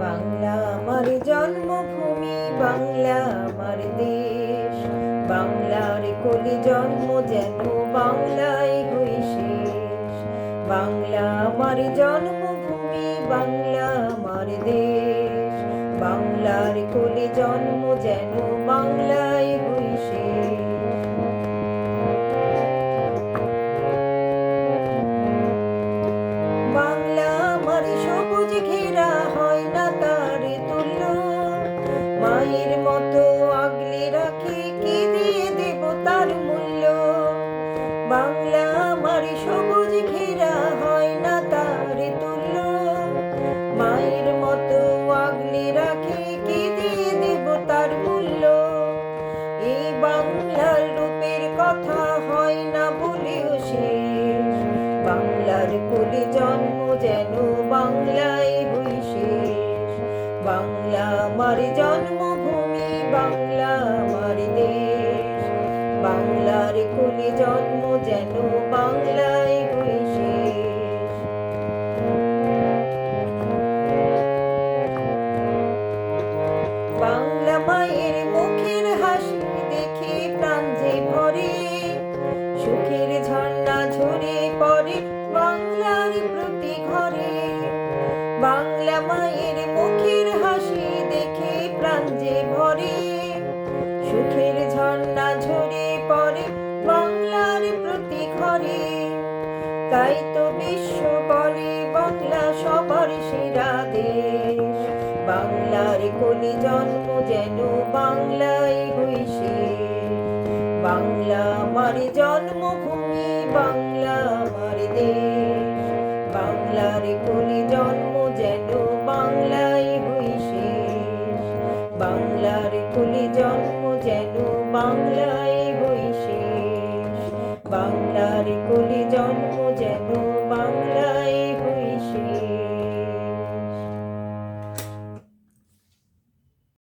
বাংলা আমার জন্মভূমি, বাংলা আমার দেশ। বাংলার কোলে জন্ম, যেন বাংলায় হই শেষ। বাংলা আমার জন্মভূমি, বাংলা আমার দেশ। বাংলার কোলে জন্ম, যেন বাংলায় হই শেষ। বাংলা আমার সবুজ ঘেরা, হয় না তার তুল্য। মায়ের মতো আগলে রাখি, কি দিয়ে দেব তার মূল্য। বাংলা আমার সবুজ ঘেরা, হয় না তার তুল্য। মায়ের মতো আগলে রাখি, কি দিয়ে দেব তার মূল্য। এই বাংলার রূপের কথা হয় না বলেও শেষ। বাংলার কোলে জন্ম, যেন বাংলায় হই শেষ। বাংলা আমার জন্মভূমি, বাংলা আমার দেশ। বাংলার কোলে জন্ম, যেন বাংলায় হই শেষ। বাংলা মায়ের মুখের হাসি দেখে প্রাণ যে ভরে। সুখের ঝর্ণা ঝরে পড়ে বাংলার প্রতি ঘরে। বাংলা মায়ের মুখের হাসি দেখে প্রাণ যে ভরে। সুখের ঝর্ণা ঝরে পড়ে বাংলার প্রতি ঘরে। তাই তো বিশ্ব বলে বাংলা সবার সেরা দেশ। বাংলার কোলে জন্ম, যেন বাংলায় হই শেষ। বাংলা আমার জন্মভূমি, বাংলা আমার দেশ। বাংলার কোলে জন্ম, যেন বাংলায় হই শেষ। বাংলার কোলে জন্ম, যেন বাংলায়